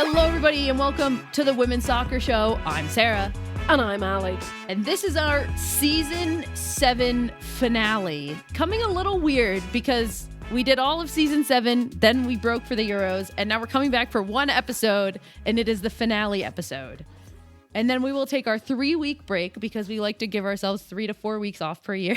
Hello, everybody, and welcome to the Women's Soccer Show. I'm Sarah. And I'm Allie. And this is our Season 7 finale. Coming a little weird because we did all of Season 7, then we broke for the Euros, and now we're coming back for one episode, and it is the finale episode. And then we will take our 3-week break because we like to give ourselves 3 to 4 weeks off per year.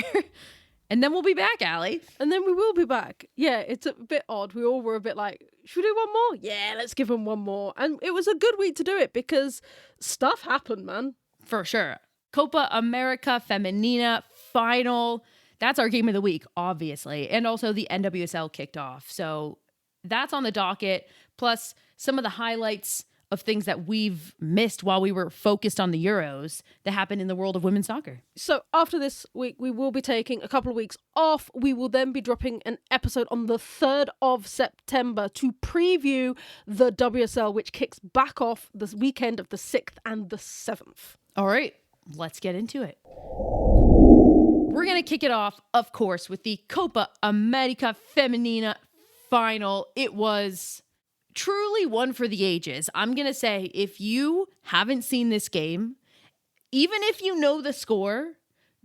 And then we'll be back, Allie. And then we will be back. Yeah, it's a bit odd. We all were a bit like, should we do one more? Yeah, let's give them one more. And it was a good week to do it because stuff happened, man. For sure. Copa América Femenina Final. That's our game of the week, obviously. And also the NWSL kicked off. So that's on the docket. Plus some of the highlights of things that we've missed while we were focused on the Euros that happened in the world of women's soccer. So after this week, we will be taking a couple of weeks off. We will then be dropping an episode on the 3rd of September to preview the WSL, which kicks back off this weekend of the 6th and the 7th. All right, let's get into it. We're going to kick it off, of course, with the Copa América Femenina Final. It was truly one for the ages. I'm going to say, if you haven't seen this game, even if you know the score,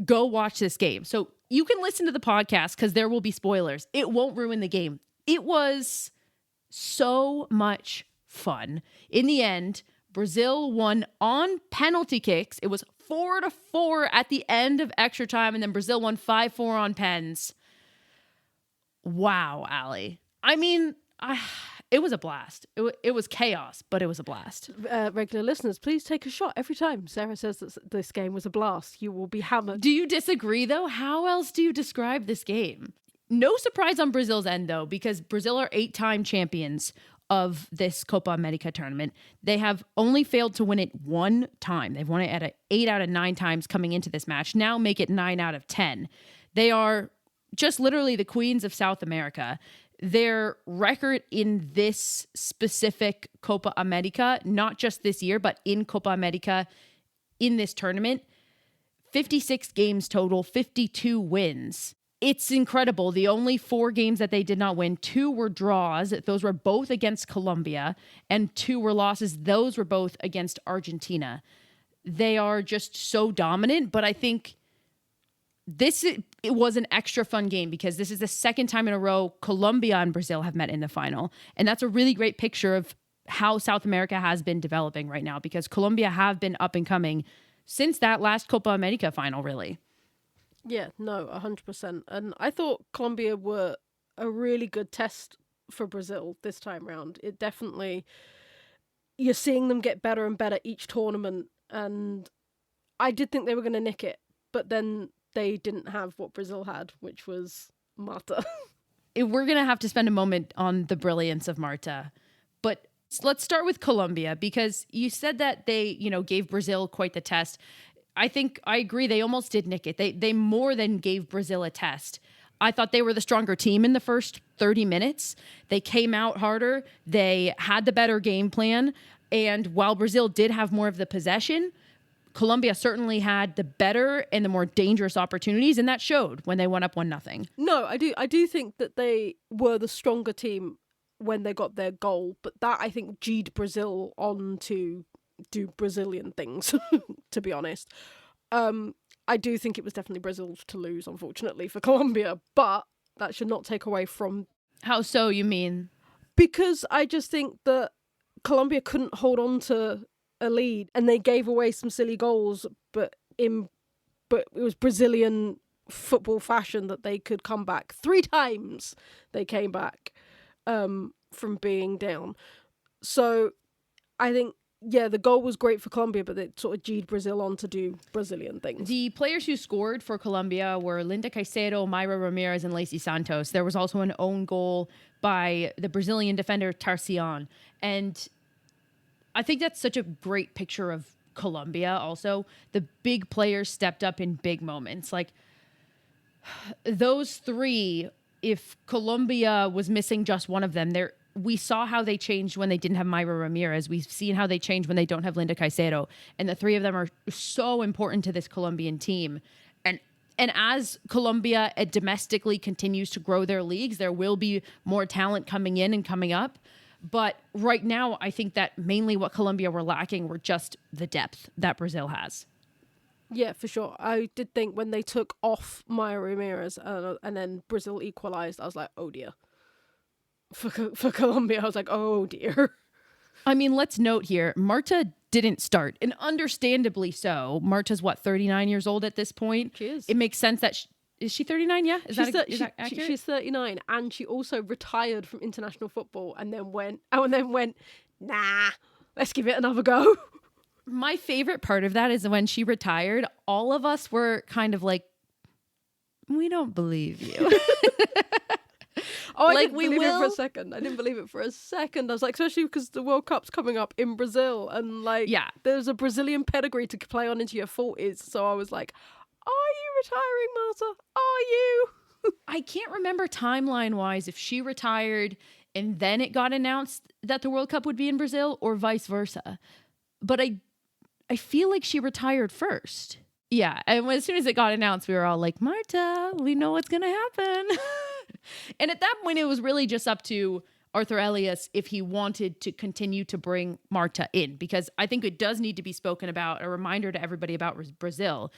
go watch this game. So you can listen to the podcast because there will be spoilers. It won't ruin the game. It was so much fun. In the end, Brazil won on penalty kicks. It was 4-4 at the end of extra time, and then Brazil won 5-4 on pens. Wow, Allie. I mean, it was a blast. It was chaos, but it was a blast. Regular listeners, please take a shot every time Sarah says that this game was a blast. You will be hammered. Do you disagree, though? How else do you describe this game? No surprise on Brazil's end, though, because Brazil are 8-time champions of this Copa América tournament. They have only failed to win it one time. They've won it at 8 out of 9 times coming into this match. Now make it 9 out of 10. They are just literally the queens of South America. Their record in this specific Copa América, not just this year, but in Copa América in this tournament, 56 games total, 52 wins. It's incredible. The only 4 games that they did not win, 2 were draws. Those were both against Colombia, and 2 were losses. Those were both against Argentina. They are just so dominant, but I think it was an extra fun game because this is the second time in a row Colombia and Brazil have met in the final. And that's a really great picture of how South America has been developing right now because Colombia have been up and coming since that last Copa América final, really. Yeah, no, 100%. And I thought Colombia were a really good test for Brazil this time round. It definitely, you're seeing them get better and better each tournament. And I did think they were going to nick it, but then they didn't have what Brazil had, which was Marta. We're going to have to spend a moment on the brilliance of Marta. But let's start with Colombia, because you said that they, gave Brazil quite the test. I think I agree. They almost did nick it. They more than gave Brazil a test. I thought they were the stronger team in the first 30 minutes. They came out harder. They had the better game plan. And while Brazil did have more of the possession, Colombia certainly had the better and the more dangerous opportunities, and that showed when they went up 1-0. No, I do think that they were the stronger team when they got their goal, but that I think G'd Brazil on to do Brazilian things, to be honest. I do think it was definitely Brazil to lose, unfortunately, for Colombia, but that should not take away from... How so, you mean? Because I just think that Colombia couldn't hold on to a lead and they gave away some silly goals, but it was Brazilian football fashion that they could come back. 3 times they came back from being down. So I think, yeah, the goal was great for Colombia, but it sort of G'd Brazil on to do Brazilian things. The players who scored for Colombia were Linda Caicedo, Mayra Ramirez, and Lacey Santos. There was also an own goal by the Brazilian defender Tarcion. And I think that's such a great picture of Colombia also. The big players stepped up in big moments. Like those 3, if Colombia was missing just one of them, we saw how they changed when they didn't have Mayra Ramirez. We've seen how they changed when they don't have Linda Caicedo. And the 3 of them are so important to this Colombian team. And as Colombia domestically continues to grow their leagues, there will be more talent coming in and coming up. But right now, I think that mainly what Colombia were lacking were just the depth that Brazil has. Yeah, for sure. I did think when they took off Maya Ramirez and then Brazil equalized, I was like, oh dear. For Colombia, I was like, oh dear. I mean, let's note here, Marta didn't start, and understandably so. Marta's 39 years old at this point. She is. It makes sense that is she 39? Yeah, is that accurate? She's 39, and she also retired from international football, and then went, nah, let's give it another go. My favorite part of that is when she retired, all of us were kind of like, we don't believe you. Oh, I didn't believe it for a second. I didn't believe it for a second. I was like, especially because the World Cup's coming up in Brazil, and like, yeah, there's a Brazilian pedigree to play on into your 40s. So I was like, are you retiring, Marta? Are you? I can't remember timeline-wise if she retired and then it got announced that the World Cup would be in Brazil or vice versa. But I feel like she retired first. Yeah, and as soon as it got announced, we were all like, Marta, we know what's going to happen. And at that point, it was really just up to Arthur Elias if he wanted to continue to bring Marta in, because I think it does need to be spoken about, a reminder to everybody about Brazil.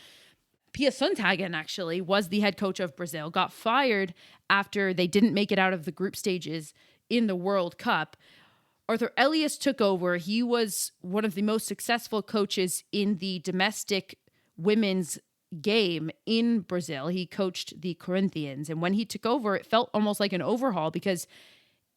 Pia Sundhagen actually was the head coach of Brazil, got fired after they didn't make it out of the group stages in the World Cup. Arthur Elias took over. He was one of the most successful coaches in the domestic women's game in Brazil. He coached the Corinthians. And when he took over, it felt almost like an overhaul because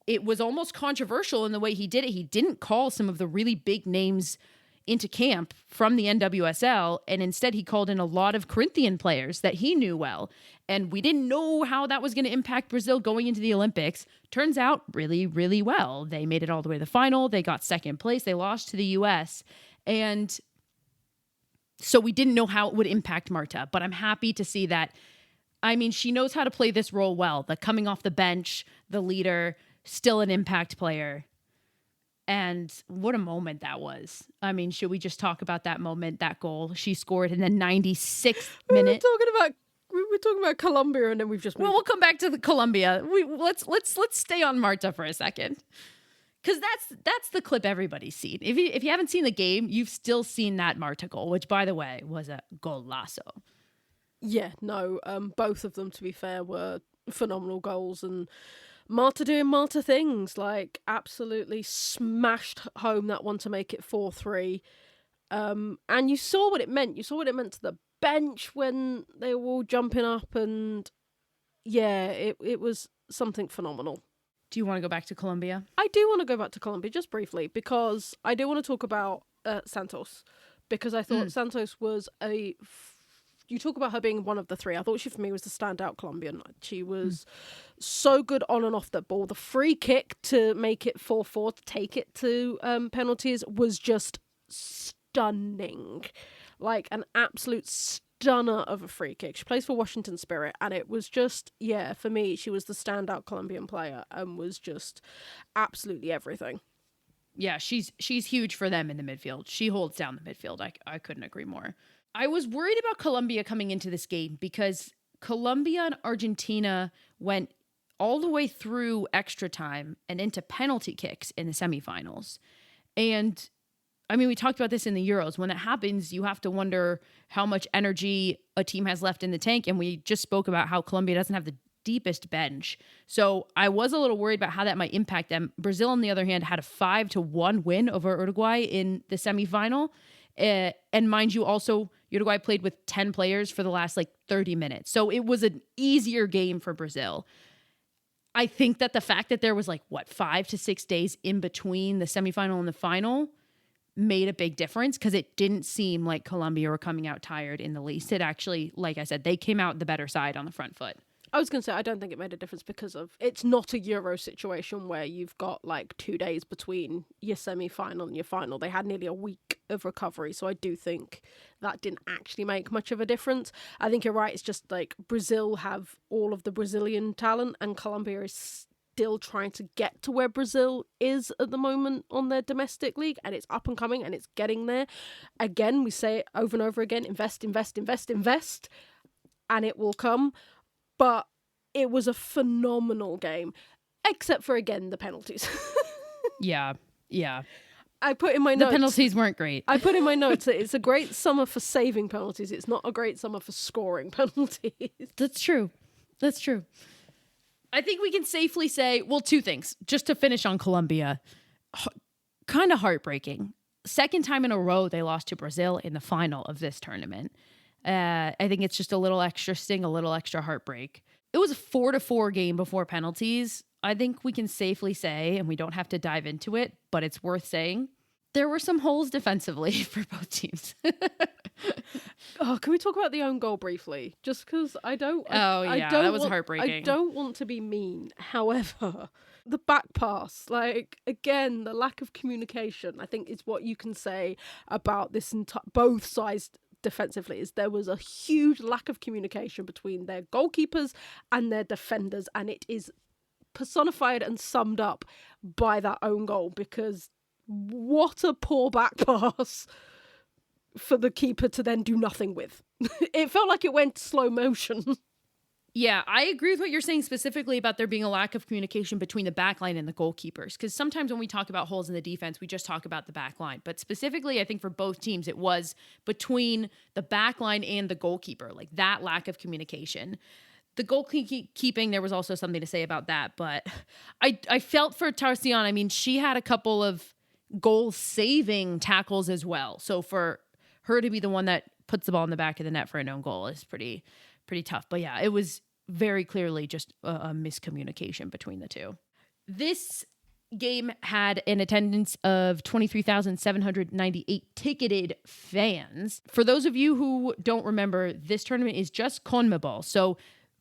it was almost controversial in the way he did it. He didn't call some of the really big names into camp from the NWSL, and instead he called in a lot of Corinthian players that he knew well. And we didn't know how that was going to impact Brazil going into the Olympics. Turns out really, really well. They made it all the way to the final. They got second place. They lost to the US. And so we didn't know how it would impact Marta, but I'm happy to see that. I mean, she knows how to play this role well. The coming off the bench, the leader, still an impact player. And what a moment that was. I mean, should we just talk about that moment, that goal she scored in the 96th minute? We were talking about Colombia, and then we've just moved. Well, we'll come back to the Colombia. Let's stay on Marta for a second, because that's the clip everybody's seen. If you haven't seen the game, you've still seen that Marta goal, which, by the way, was a golazo. Yeah, no, both of them, to be fair, were phenomenal goals, and Marta doing Marta things, like absolutely smashed home that one to make it 4-3. And you saw what it meant. You saw what it meant to the bench when they were all jumping up, and yeah, it was something phenomenal. Do you want to go back to Colombia? I do want to go back to Colombia just briefly, because I do want to talk about Santos, because I thought Santos was you talk about her being one of the three. I thought she, for me, was the standout Colombian. She was so good on and off the ball. The free kick to make it 4-4, to take it to penalties, was just stunning. Like an absolute stunner of a free kick. She plays for Washington Spirit, and it was just, yeah, for me, she was the standout Colombian player and was just absolutely everything. Yeah, she's huge for them in the midfield. She holds down the midfield. I couldn't agree more. I was worried about Colombia coming into this game because Colombia and Argentina went all the way through extra time and into penalty kicks in the semifinals. And I mean, we talked about this in the Euros. When it happens, you have to wonder how much energy a team has left in the tank. And we just spoke about how Colombia doesn't have the deepest bench. So I was a little worried about how that might impact them. Brazil, on the other hand, had a 5-1 win over Uruguay in the semifinal. And mind you, also, Uruguay played with 10 players for the last 30 minutes. So it was an easier game for Brazil. I think that the fact that there was 5 to 6 days in between the semifinal and the final made a big difference, because it didn't seem like Colombia were coming out tired in the least. It actually, like I said, they came out the better side on the front foot. I was going to say, I don't think it made a difference because it's not a Euro situation where you've got 2 days between your semi-final and your final. They had nearly a week of recovery. So I do think that didn't actually make much of a difference. I think you're right. It's just Brazil have all of the Brazilian talent, and Colombia is still trying to get to where Brazil is at the moment on their domestic league, and it's up and coming and it's getting there. Again, we say it over and over again, invest, invest, invest, invest, and it will come. But it was a phenomenal game, except for, again, the penalties. Yeah. Yeah. I put in my The notes. penalties weren't great. I put in my notes that it's a great summer for saving penalties. It's not a great summer for scoring penalties. That's true. That's true. I think we can safely say, well, two things. Just to finish on Colombia, kind of heartbreaking. Second time in a row they lost to Brazil in the final of this tournament. I think it's just a little extra sting, a little extra heartbreak. It was a 4-4 game before penalties. I think we can safely say, and we don't have to dive into it, but it's worth saying, there were some holes defensively for both teams. Can we talk about the own goal briefly? Just because I don't... that was heartbreaking. I don't want to be mean. However, the back pass, like, again, the lack of communication, I think is what you can say about this both sides defensively, is there was a huge lack of communication between their goalkeepers and their defenders, and it is personified and summed up by that own goal, because what a poor back pass for the keeper to then do nothing with. It felt like it went slow motion. Yeah, I agree with what you're saying specifically about there being a lack of communication between the back line and the goalkeepers. Because sometimes when we talk about holes in the defense, we just talk about the back line. But specifically, I think for both teams, it was between the back line and the goalkeeper, like that lack of communication. The goalkeeping, there was also something to say about that. But I felt for Tarcion, I mean, she had a couple of goal-saving tackles as well. So for her to be the one that puts the ball in the back of the net for an own goal is pretty tough. But yeah, it was very clearly just a miscommunication between the two. This game had an attendance of 23,798 ticketed fans. For those of you who don't remember, this tournament is just CONMEBOL. So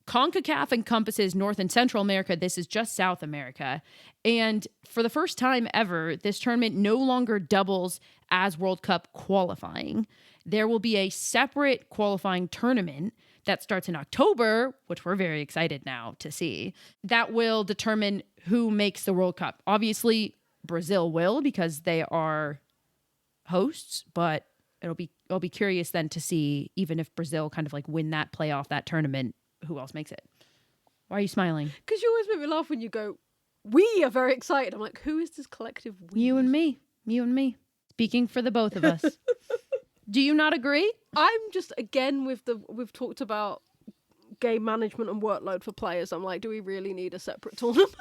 CONCACAF encompasses North and Central America. This is just South America. And for the first time ever, this tournament no longer doubles as World Cup qualifying. There will be a separate qualifying tournament that starts in October, which we're very excited now to see, that will determine who makes the World Cup. Obviously, Brazil will, because they are hosts, but I'll be curious then to see, even if Brazil kind of like win that playoff, that tournament, who else makes it. Why are you smiling? Because you always make me laugh when you go, we are very excited. I'm like, who is this collective we? You and me. Speaking for the both of us. Do you not agree? I'm just, again, we've talked about game management and workload for players. I'm like, do we really need a separate tournament?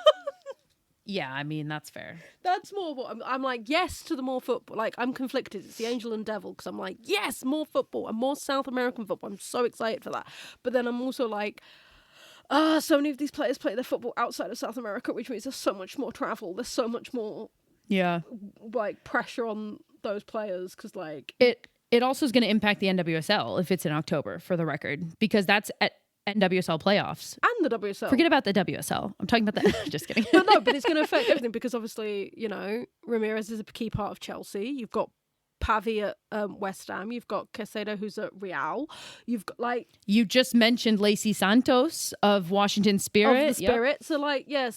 Yeah, I mean, that's fair. That's more what I'm like, yes to the more football. Like, I'm conflicted. It's the angel and devil, because I'm like, yes, more football and more South American football. I'm so excited for that. But then I'm also like, so many of these players play their football outside of South America, which means there's so much more travel. There's so much more, like, pressure on those players, because, like... It also is going to impact the NWSL if it's in October, for the record, because that's at NWSL playoffs. And the WSL. Forget about the WSL. I'm talking about the... Just kidding. No, but it's going to affect everything, because obviously, Ramirez is a key part of Chelsea. You've got Pavi at West Ham. You've got Caicedo, who's at Real. You've got, like... You just mentioned Lacey Santos of Washington Spirit. Of the Spirit. Yep. So, like, yeah,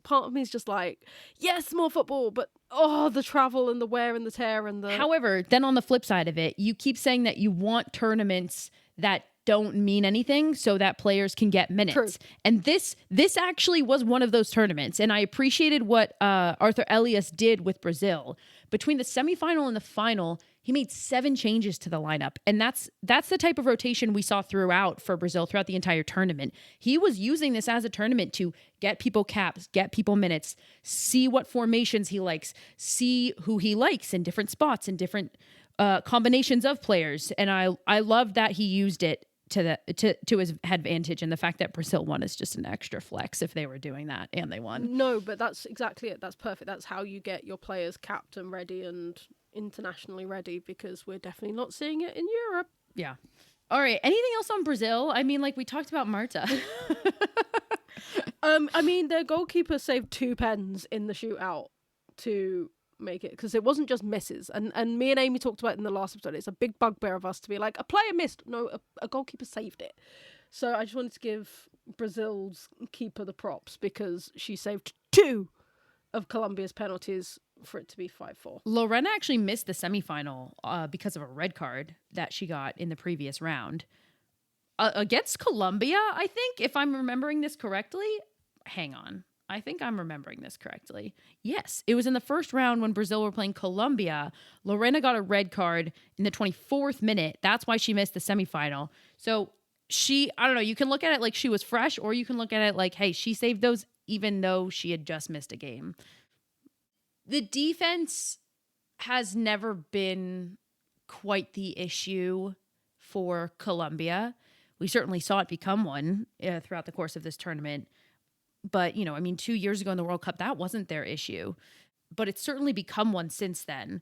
part of me is just like, yes, more football, but the travel and the wear and the tear and the... However, then on the flip side of it, you keep saying that you want tournaments that don't mean anything so that players can get minutes. True. And this actually was one of those tournaments. And I appreciated what Arthur Elias did with Brazil. Between the semifinal and the final, he made 7 changes to the lineup. And that's the type of rotation we saw throughout for Brazil throughout the entire tournament. He was using this as a tournament to get people caps, get people minutes, see what formations he likes, see who he likes in different spots and different combinations of players. And I love that he used it to his advantage, and the fact that Brazil won is just an extra flex if they were doing that and they won. No, but that's exactly it. That's perfect. That's how you get your players capped and ready and internationally ready, because we're definitely not seeing it in Europe. Yeah. All right. Anything else on Brazil? I mean, like we talked about Marta. I mean, their goalkeeper saved 2 pens in the shootout to make it, because it wasn't just misses, and me and Amy talked about it in the last episode. It's a big bugbear of us to be like, a player missed, no, a goalkeeper saved it. So I just wanted to give Brazil's keeper the props, because she saved 2 of Colombia's penalties for it to be 5-4. Lorena actually missed the semifinal because of a red card that she got in the previous round against Colombia, I think, if I'm remembering this correctly. Hang on, I think I'm remembering this correctly. Yes, it was in the first round when Brazil were playing Colombia. Lorena got a red card in the 24th minute. That's why she missed the semifinal. So I don't know, you can look at it like she was fresh, or you can look at it like, hey, she saved those even though she had just missed a game. The defense has never been quite the issue for Colombia. We certainly saw it become one throughout the course of this tournament. But, 2 years ago in the World Cup, that wasn't their issue. But it's certainly become one since then.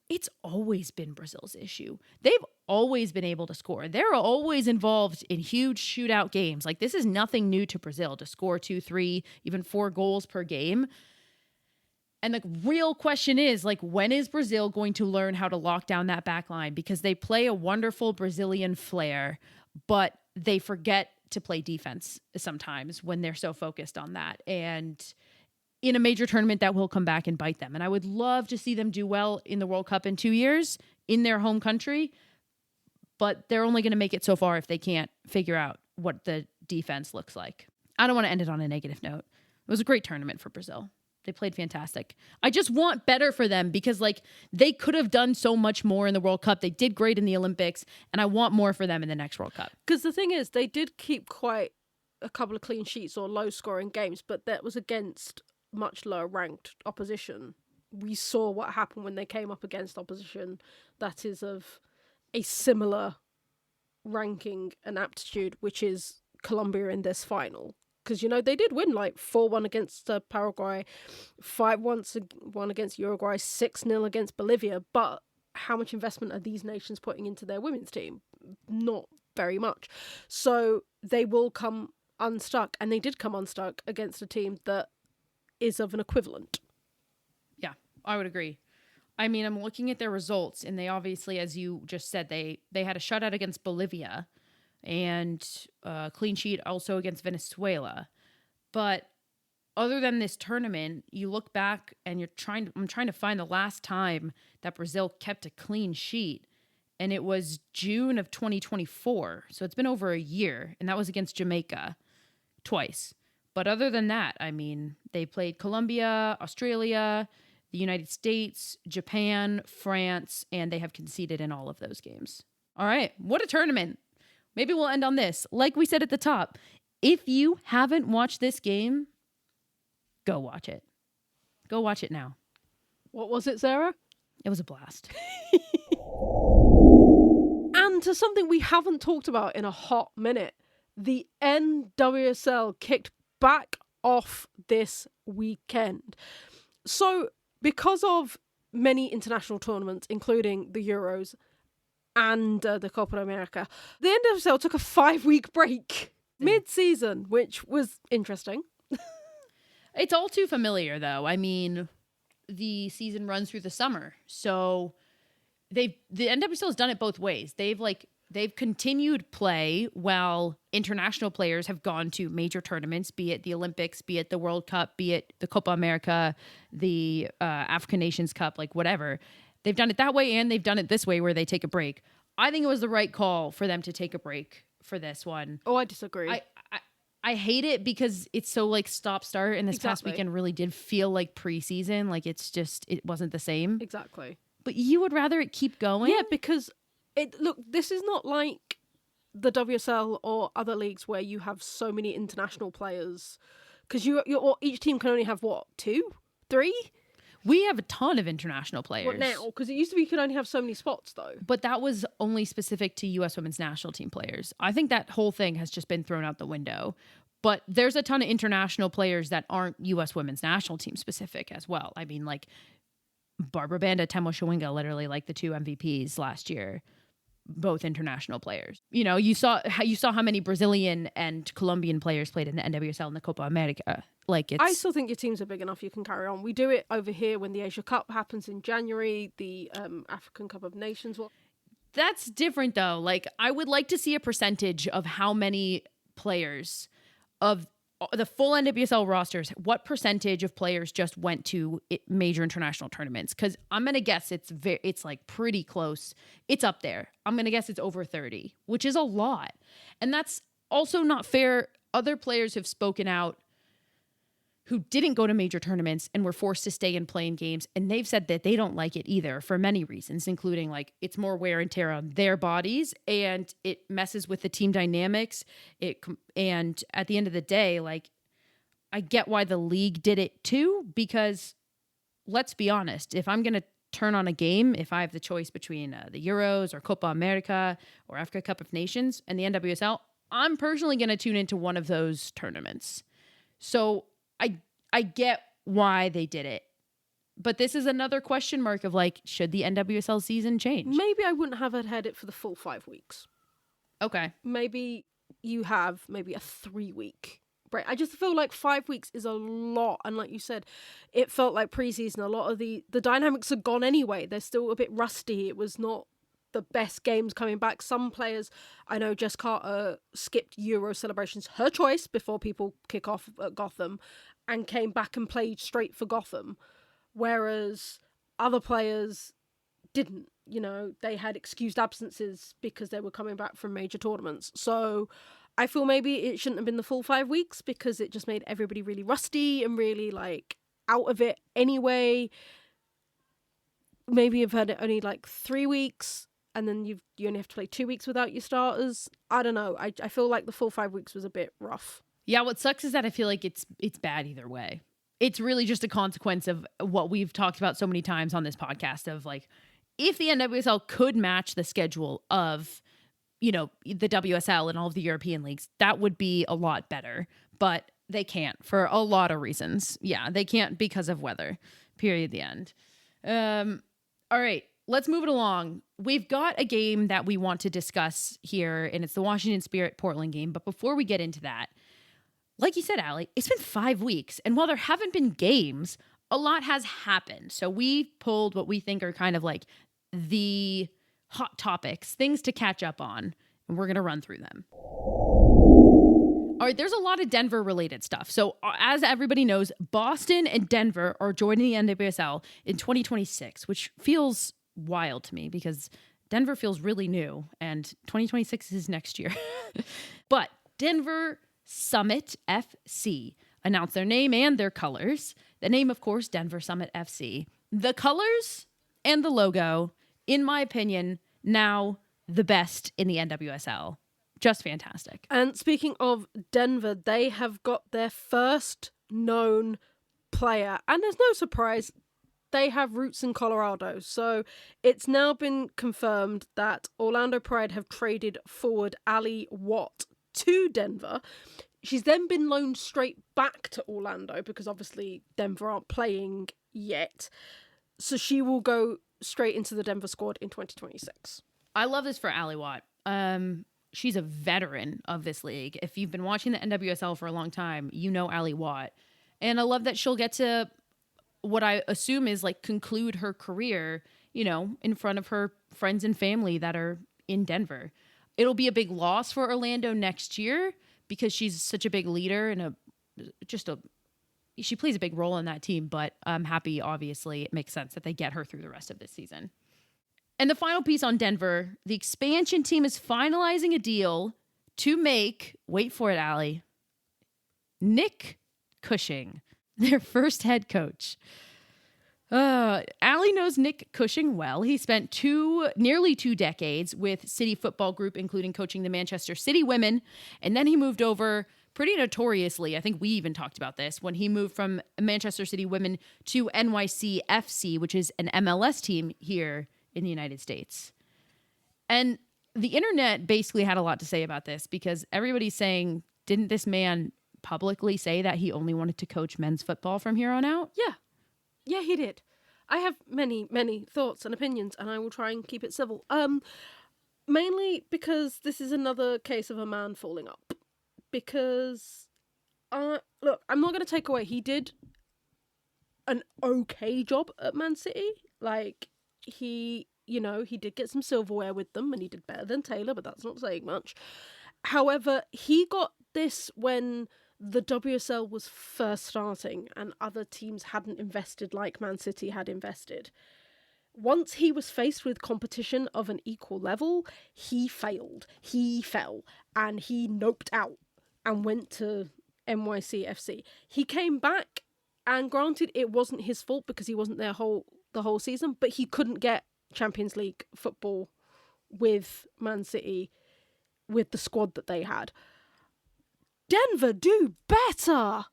It's always been Brazil's issue. They've always been able to score. They're always involved in huge shootout games. Like, this is nothing new to Brazil to score 2, 3, even 4 goals per game. And the real question is, like, when is Brazil going to learn how to lock down that back line? Because they play a wonderful Brazilian flair, but they forget to play defense sometimes when they're so focused on that. And in a major tournament, that will come back and bite them. And I would love to see them do well in the World Cup in 2 years in their home country, but they're only going to make it so far if they can't figure out what the defense looks like. I don't want to end it on a negative note. It was a great tournament for Brazil. They played fantastic. I just want better for them because, like, they could have done so much more in the World Cup. They did great in the Olympics, and I want more for them in the next World Cup. Because the thing is, they did keep quite a couple of clean sheets or low-scoring games, but that was against much lower-ranked opposition. We saw what happened when they came up against opposition that is of a similar ranking and aptitude, which is Colombia in this final. Because, they did win, like, 4-1 against Paraguay, 5-1 against Uruguay, 6-0 against Bolivia. But how much investment are these nations putting into their women's team? Not very much. So they will come unstuck. And they did come unstuck against a team that is of an equivalent. Yeah, I would agree. I mean, I'm looking at their results, and they obviously, as you just said, they had a shutout against Bolivia and a clean sheet also against Venezuela. But other than this tournament, you look back and I'm trying to find the last time that Brazil kept a clean sheet, and it was June of 2024. So it's been over a year, and that was against Jamaica twice. But other than that, I mean, they played Colombia, Australia, the United States, Japan, France, and they have conceded in all of those games. All right, what a tournament. Maybe we'll end on this. Like we said at the top, if you haven't watched this game, go watch it. Go watch it now. What was it, Sarah? It was a blast. And to something we haven't talked about in a hot minute, the NWSL kicked back off this weekend. So, because of many international tournaments, including the Euros and the Copa América, the NWSL took a 5-week break mid-season, which was interesting. It's all too familiar, though. I mean, the season runs through the summer, so the NWSL has done it both ways. They've continued play while international players have gone to major tournaments, be it the Olympics, be it the World Cup, be it the Copa America, the African Nations Cup, like whatever. They've done it that way, and they've done it this way where they take a break. I think it was the right call for them to take a break for this one. Oh, I disagree. I hate it because it's so like stop-start, and this past weekend really did feel like preseason. Like it wasn't the same. Exactly. But you would rather it keep going? Yeah, because this is not like the WSL or other leagues where you have so many international players. Because each team can only have, 2? 3? We have a ton of international players. What now? Because it used to be you could only have so many spots, though. But that was only specific to U.S. women's national team players. I think that whole thing has just been thrown out the window. But there's a ton of international players that aren't U.S. women's national team specific as well. I mean, like Barbara Banda, Temo Shawinga, literally like the 2 MVPs last year, both international players. You saw how many Brazilian and Colombian players played in the NWSL and the Copa América. I still think your teams are big enough you can carry on. We do it over here when the Asia Cup happens in January, the African Cup of Nations. That's different, though. Like, I would like to see a percentage of how many players of the full NWSL rosters, what percentage of players just went to major international tournaments? Because I'm going to guess it's like pretty close. It's up there. I'm going to guess it's over 30, which is a lot. And that's also not fair. Other players have spoken out who didn't go to major tournaments and were forced to stay in playing games. And they've said that they don't like it either for many reasons, including like it's more wear and tear on their bodies and it messes with the team dynamics. And at the end of the day, like I get why the league did it too, because let's be honest, if I'm going to turn on a game, if I have the choice between the Euros or Copa America or Africa Cup of Nations and the NWSL, I'm personally going to tune into one of those tournaments. So I get why they did it. But this is another question mark of like, should the NWSL season change? Maybe I wouldn't have had it for the full 5 weeks. Okay. Maybe you have maybe a 3-week break. I just feel like 5 weeks is a lot. And like you said, it felt like preseason. A lot of the dynamics are gone anyway. They're still a bit rusty. It was not the best games coming back. Some players, I know Jess Carter skipped Euro celebrations, her choice, before people kick off at Gotham, and came back and played straight for Gotham. Whereas other players didn't, they had excused absences because they were coming back from major tournaments. So I feel maybe it shouldn't have been the full 5 weeks because it just made everybody really rusty and really like out of it anyway. Maybe you've had it only like 3 weeks and then you only have to play 2 weeks without your starters. I don't know. I feel like the full 5 weeks was a bit rough. Yeah, what sucks is that I feel like it's bad either way. It's really just a consequence of what we've talked about so many times on this podcast of like, if the NWSL could match the schedule of, the WSL and all of the European leagues, that would be a lot better. But they can't for a lot of reasons. Yeah, they can't because of weather. Period. The end. All right, let's move it along. We've got a game that we want to discuss here, and it's the Washington Spirit Portland game. But before we get into that, like you said, Allie, it's been 5 weeks. And while there haven't been games, a lot has happened. So we pulled what we think are kind of like the hot topics, things to catch up on, and we're going to run through them. All right, there's a lot of Denver-related stuff. So as everybody knows, Boston and Denver are joining the NWSL in 2026, which feels wild to me because Denver feels really new, and 2026 is next year. But Denver Summit FC announced their name and their colors. The name, of course, Denver Summit FC. The colors and the logo, in my opinion, now the best in the NWSL. Just fantastic. And speaking of Denver, they have got their first known player. And there's no surprise, they have roots in Colorado. So it's now been confirmed that Orlando Pride have traded forward Ali Watt to Denver. She's then been loaned straight back to Orlando because obviously Denver aren't playing yet. So she will go straight into the Denver squad in 2026. I love this for Ali Watt. She's a veteran of this league. If you've been watching the NWSL for a long time, you know Ali Watt. And I love that she'll get to what I assume is like conclude her career, in front of her friends and family that are in Denver. It'll be a big loss for Orlando next year because she's such a big leader and she plays a big role in that team, but I'm happy, obviously, it makes sense that they get her through the rest of this season. And the final piece on Denver, the expansion team is finalizing a deal to make, wait for it, Allie, Nick Cushing, their first head coach. Allie knows Nick Cushing well. He spent nearly 2 decades with City Football Group, including coaching the Manchester City women. And then he moved over pretty notoriously. I think we even talked about this when he moved from Manchester City women to NYCFC, which is an MLS team here in the United States. And the internet basically had a lot to say about this because everybody's saying, didn't this man publicly say that he only wanted to coach men's football from here on out? Yeah, he did. I have many, many thoughts and opinions, and I will try and keep it civil. Mainly because this is another case of a man falling up. Because, look, I'm not going to take away, he did an okay job at Man City. Like, he did get some silverware with them, and he did better than Taylor, but that's not saying much. However, he got this when the WSL was first starting and other teams hadn't invested like Man City had invested. Once he was faced with competition of an equal level, he failed. He fell and he noped out and went to NYCFC. He came back, and granted, it wasn't his fault because he wasn't there the whole season, but he couldn't get Champions League football with Man City with the squad that they had. Denver, do better!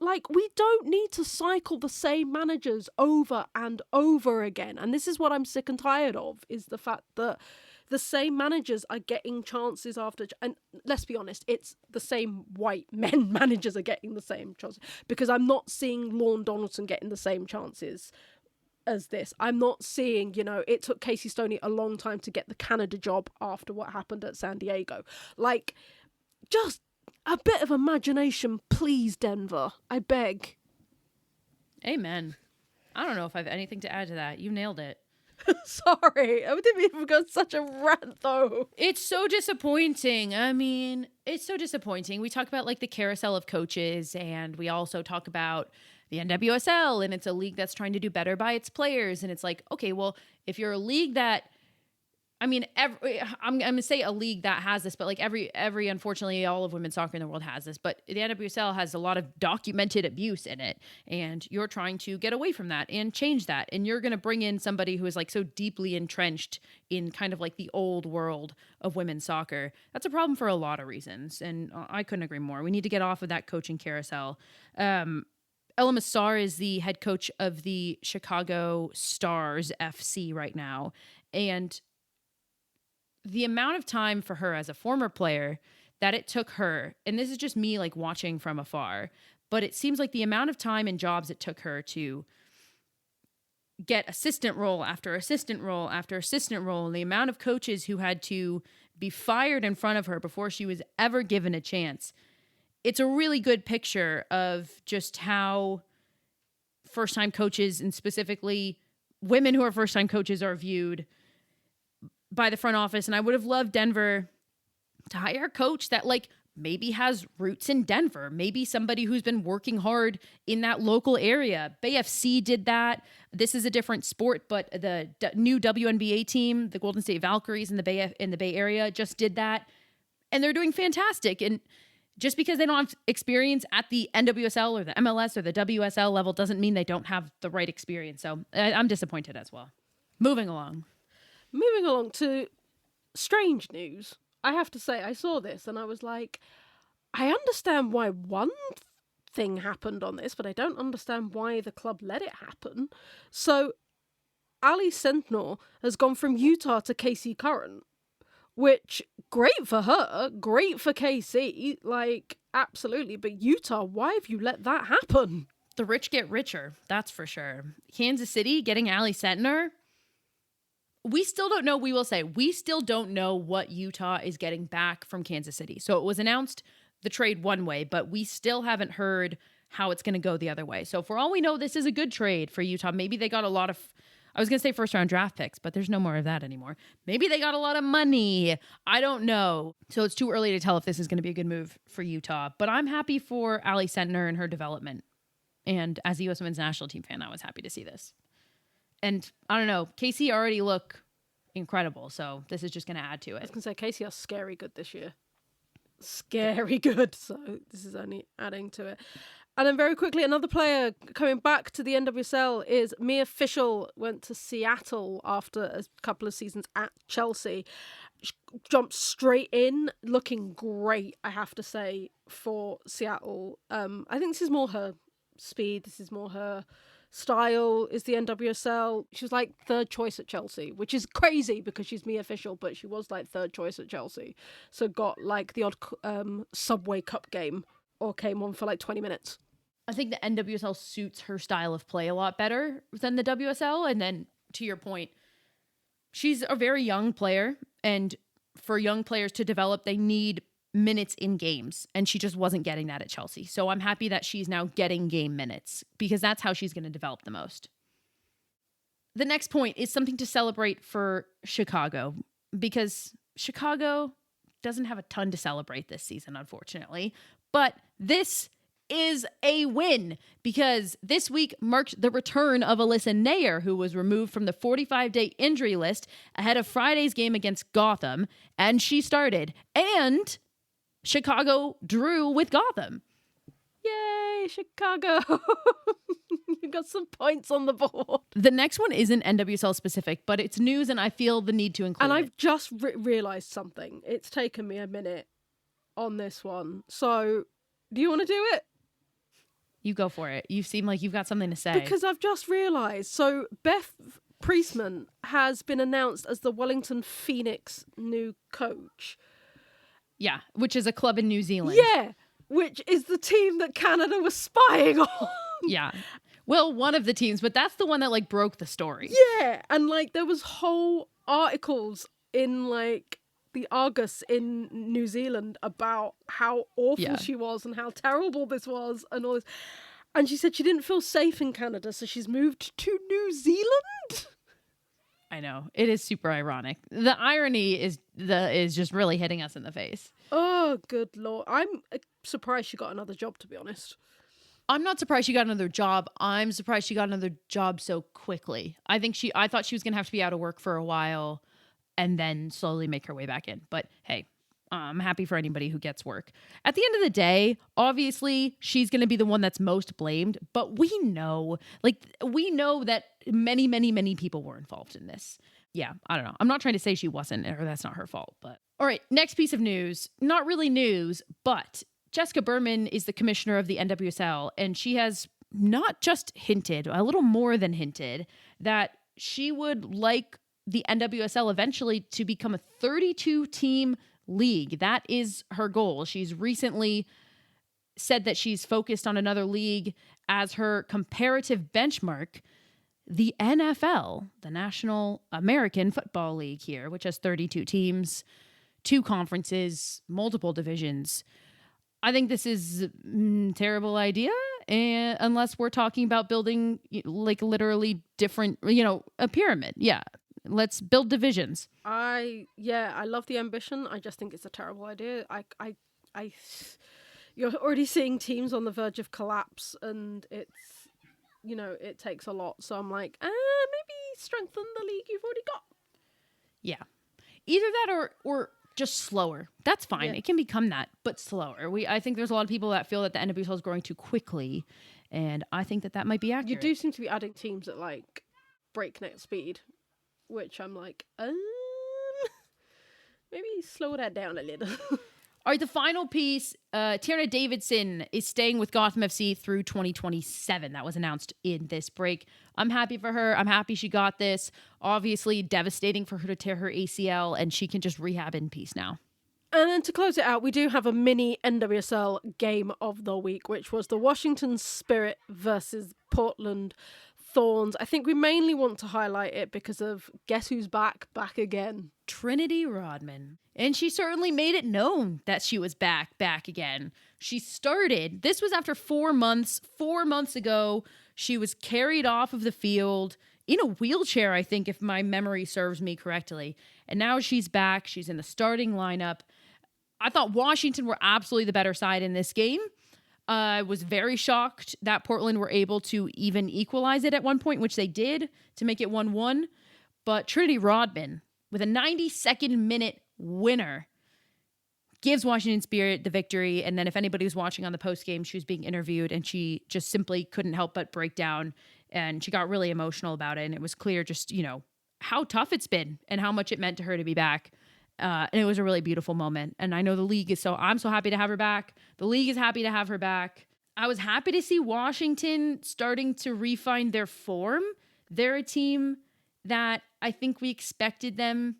Like, we don't need to cycle the same managers over and over again. And this is what I'm sick and tired of, is the fact that the same managers are getting chances after... And let's be honest, it's the same white men managers are getting the same chances. Because I'm not seeing Lorne Donaldson getting the same chances as this. I'm not seeing, it took Casey Stoney a long time to get the Canada job after what happened at San Diego. Like, just a bit of imagination, please, Denver. I beg. Amen. I don't know if I have anything to add to that. You nailed it. Sorry, I didn't even go such a rant, though. It's so disappointing. I mean, it's so disappointing. We talk about, like, the carousel of coaches, and we also talk about the NWSL, and it's a league that's trying to do better by its players. And it's like, okay, well, if you're a league that... I'm going to say a league that has this, but like every, unfortunately, all of women's soccer in the world has this, but the NWSL has a lot of documented abuse in it, and you're trying to get away from that and change that. And you're going to bring in somebody who is like so deeply entrenched in kind of like the old world of women's soccer. That's a problem for a lot of reasons. And I couldn't agree more. We need to get off of that coaching carousel. Ella Massar is the head coach of the Chicago Stars FC right now. And the amount of time for her as a former player that it took her, and this is just me like watching from afar, but it seems like the amount of time and jobs it took her to get assistant role after assistant role after assistant role, and the amount of coaches who had to be fired in front of her before she was ever given a chance. It's a really good picture of just how first-time coaches, and specifically women who are first-time coaches, are viewed by the front office. And I would have loved Denver to hire a coach that like maybe has roots in Denver, maybe somebody who's been working hard in that local area. Bay FC did that. This is a different sport, but the new WNBA team, the Golden State Valkyries in the Bay Area, just did that, and they're doing fantastic. And just because they don't have experience at the NWSL or the MLS or the WSL level doesn't mean they don't have the right experience. So I'm disappointed as well. Moving along to strange news. I have to say, I saw this and I was like, I understand why one thing happened on this, but I don't understand why the club let it happen. So, Ali Sentnor has gone from Utah to KC Current, which, great for her, great for KC, like, absolutely. But Utah, why have you let that happen? The rich get richer, that's for sure. Kansas City getting Ali Sentnor. We still don't know, we still don't know what Utah is getting back from Kansas City. So it was announced the trade one way, but we still haven't heard how it's going to go the other way. So for all we know, this is a good trade for Utah. Maybe they got a lot of, I was going to say first round draft picks, but there's no more of that anymore. Maybe they got a lot of money. I don't know. So it's too early to tell if this is going to be a good move for Utah. But I'm happy for Ali Sentnor and her development. And as a U.S. Women's National Team fan, I was happy to see this. And I don't know, KC already look incredible, so this is just going to add to it. I was going to say, KC are scary good this year. Scary good, so this is only adding to it. And then very quickly, another player coming back to the NWSL is Mia Fishel. Went to Seattle after a couple of seasons at Chelsea. She jumped straight in, looking great, I have to say, for Seattle. I think this is more her speed, this is more her style, is the NWSL. She was like third choice at Chelsea, which is crazy because she's Mia Fishel, but she was like third choice at Chelsea. So got like the odd Subway Cup game or came on for like 20 minutes. I think the NWSL suits her style of play a lot better than the WSL. And then to your point, she's a very young player, and for young players to develop, they need minutes in games, and she just wasn't getting that at Chelsea. So I'm happy that she's now getting game minutes because that's how she's going to develop the most. The next point is something to celebrate for Chicago, because Chicago doesn't have a ton to celebrate this season, unfortunately, but this is a win because this week marked the return of Alyssa Nair, who was removed from the 45-day injury list ahead of Friday's game against Gotham, and she started. And Chicago drew with Gotham. Yay, Chicago. You got some points on the board. The next one isn't NWSL specific, but it's news and I feel the need to include And it. I've just realised something. It's taken me a minute on this one. So, do you want to do it? You go for it. You seem like you've got something to say. Because I've just realised. So, Beth Priestman has been announced as the Wellington Phoenix new coach. Yeah, which is a club in New Zealand. Yeah, which is the team that Canada was spying on. Yeah. Well, one of the teams, but that's the one that like broke the story. Yeah, and like there was whole articles in like the Argus in New Zealand about how awful she was and how terrible this was and all this. And she said she didn't feel safe in Canada, so she's moved to New Zealand. I know. It is super ironic. The irony is just really hitting us in the face. Oh, good Lord. I'm surprised she got another job, to be honest. I'm not surprised she got another job. I'm surprised she got another job so quickly. I thought she was going to have to be out of work for a while and then slowly make her way back in. But hey, I'm happy for anybody who gets work. At the end of the day, obviously, she's going to be the one that's most blamed. But we know that many, many, many people were involved in this. Yeah, I don't know. I'm not trying to say she wasn't or that's not her fault. But all right, next piece of news. Not really news, but Jessica Berman is the commissioner of the NWSL, and she has not just hinted, a little more than hinted, that she would like the NWSL eventually to become a 32-team league. That is her goal. She's recently said that she's focused on another league as her comparative benchmark, the NFL, the National American Football League here, which has 32 teams, 2 conferences, multiple divisions. I think this is a terrible idea, and unless we're talking about building like literally different, a pyramid. Yeah, let's build divisions. I love the ambition. I just think it's a terrible idea. You're already seeing teams on the verge of collapse, and it's, it takes a lot. So I'm like, maybe strengthen the league you've already got. Yeah, either that or just slower. That's fine. Yeah. It can become that, but slower. I think there's a lot of people that feel that the NWSL is growing too quickly, and I think that might be accurate. You do seem to be adding teams at like breakneck speed, which I'm like, maybe slow that down a little. All right, the final piece, Tierna Davidson is staying with Gotham FC through 2027. That was announced in this break. I'm happy for her. I'm happy she got this. Obviously, devastating for her to tear her ACL, and she can just rehab in peace now. And then to close it out, we do have a mini NWSL game of the week, which was the Washington Spirit versus Portland Thorns. I think we mainly want to highlight it because of guess who's back again. Trinity Rodman. And she certainly made it known that she was back again. She started, this was after 4 months. 4 months ago, she was carried off of the field in a wheelchair, I think, if my memory serves me correctly. And now she's back. She's in the starting lineup. I thought Washington were absolutely the better side in this game. I was very shocked that Portland were able to even equalize it at one point, which they did, to make it 1-1. But Trinity Rodman, with a 92nd minute winner, gives Washington Spirit the victory. And then if anybody was watching on the postgame, she was being interviewed and she just simply couldn't help but break down. And she got really emotional about it. And it was clear just, how tough it's been and how much it meant to her to be back. And it was a really beautiful moment. And I know the league I'm so happy to have her back. The league is happy to have her back. I was happy to see Washington starting to refine their form. They're a team that I think we expected them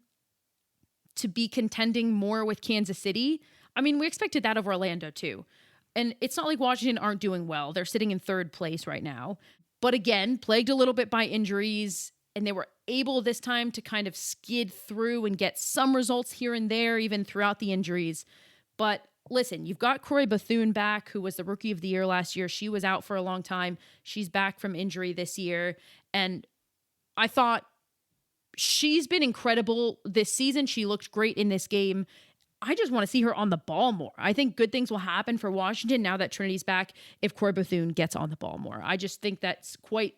to be contending more with Kansas City. I mean, we expected that of Orlando too. And it's not like Washington aren't doing well. They're sitting in 3rd place right now. But again, plagued a little bit by injuries. And they were able this time to kind of skid through and get some results here and there, even throughout the injuries. But listen, you've got Corey Bethune back, who was the Rookie of the Year last year. She was out for a long time. She's back from injury this year. And I thought she's been incredible this season. She looked great in this game. I just want to see her on the ball more. I think good things will happen for Washington now that Trinity's back if Corey Bethune gets on the ball more. I just think that's quite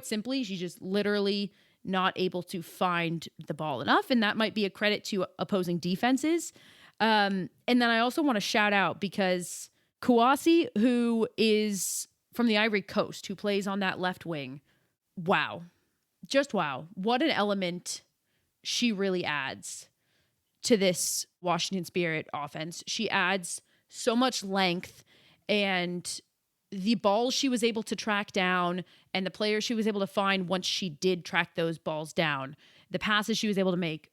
simply, she's just literally not able to find the ball enough. And that might be a credit to opposing defenses. And then I also want to shout out because Kouassi, who is from the Ivory Coast, who plays on that left wing, wow. Just wow. What an element she really adds to this Washington Spirit offense. She adds so much length, and the balls she was able to track down and the players she was able to find once she did track those balls down, the passes she was able to make,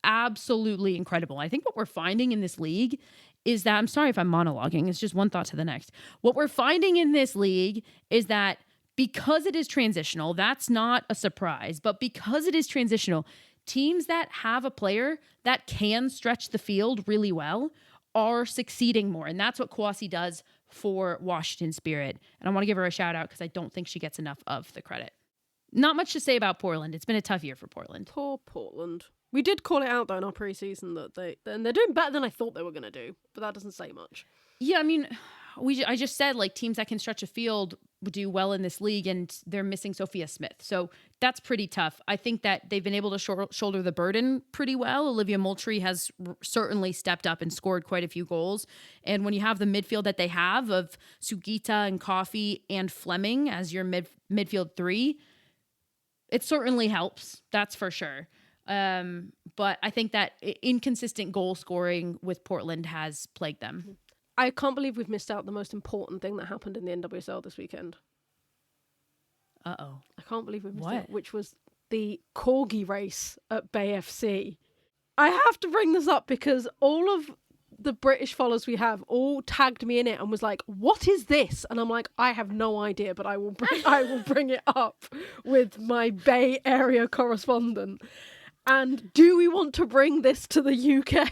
absolutely incredible. I think what we're finding in this league is that, I'm sorry if I'm monologuing, it's just one thought to the next. What we're finding in this league is that because it is transitional, that's not a surprise, but because it is transitional, teams that have a player that can stretch the field really well are succeeding more. And that's what Kouassi does for Washington Spirit. And I want to give her a shout out because I don't think she gets enough of the credit. Not much to say about Portland. It's been a tough year for Portland. Poor Portland. We did call it out though in our preseason that they're doing better than I thought they were going to do, but that doesn't say much. Yeah, I mean, I just said like teams that can stretch a field do well in this league, and they're missing Sophia Smith. So that's pretty tough. I think that they've been able to shoulder the burden pretty well. Olivia Moultrie has certainly stepped up and scored quite a few goals. And when you have the midfield that they have of Sugita and Coffey and Fleming as your midfield three, it certainly helps. That's for sure. But I think that inconsistent goal scoring with Portland has plagued them. I can't believe we've missed out the most important thing that happened in the NWSL this weekend. Uh-oh. I can't believe we've missed out, which was the Corgi race at Bay FC. I have to bring this up because all of the British followers we have all tagged me in it and was like, what is this? And I'm like, I have no idea, but I will bring it up with my Bay Area correspondent. And do we want to bring this to the UK?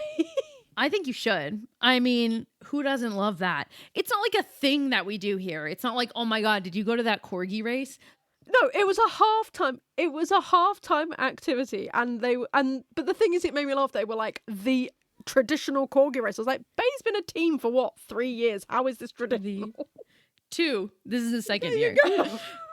I think you should. I mean, who doesn't love that? It's not like a thing that we do here. It's not like, oh my God, did you go to that corgi race? No, it was a halftime. It was a halftime activity, but the thing is, it made me laugh. They were like the traditional corgi race. I was like, Bay's been a team for what, 3 years? How is this traditional? 2. This is the second year.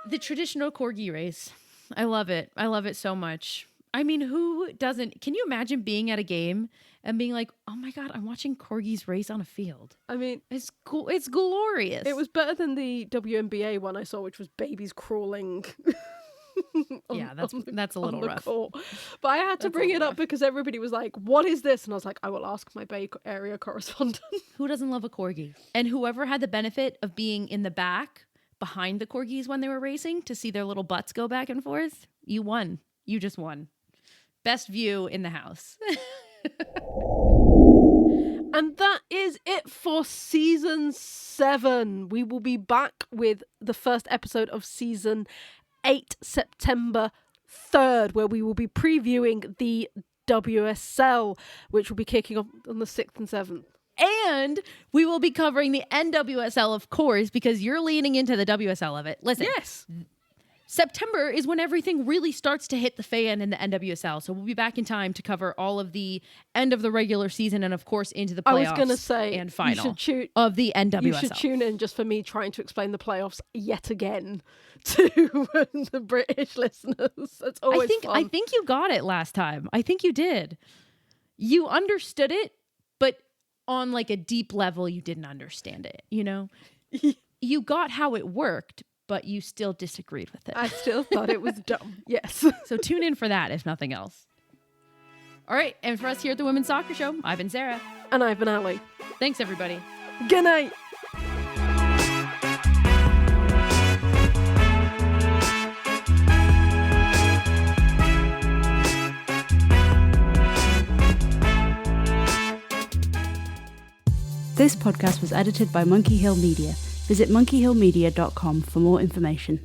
The traditional corgi race. I love it. I love it so much. I mean, who doesn't? Can you imagine being at a game and being like, oh my God, I'm watching corgis race on a field? I mean, it's cool. It's glorious. It was better than the WNBA one I saw, which was babies crawling. That's a little rough. Court. But I had to bring it up because everybody was like, what is this? And I was like, I will ask my Bay Area correspondent. Who doesn't love a corgi? And whoever had the benefit of being in the back behind the corgis when they were racing to see their little butts go back and forth, you won. You just won. Best view in the house. And that is it for season 7. We will be back with the first episode of season 8, September 3rd, where we will be previewing the WSL, which will be kicking off on the 6th and 7th. And we will be covering the NWSL, of course, because you're leaning into the WSL of it. Listen. Yes. September is when everything really starts to hit the fan in the NWSL. So we'll be back in time to cover all of the end of the regular season and, of course, into the playoffs. I was going to say, and final of the NWSL. You should tune in just for me trying to explain the playoffs yet again to the British listeners. That's always fun. I think you got it last time. I think you did. You understood it, but on like a deep level, you didn't understand it, you know? You got how it worked, but you still disagreed with it. I still thought it was dumb. Yes. So tune in for that, if nothing else. All right. And for us here at the Women's Soccer Show, I've been Sarah. And I've been Ali. Thanks, everybody. Good night. This podcast was edited by Monkey Hill Media. Visit monkeyhillmedia.com for more information.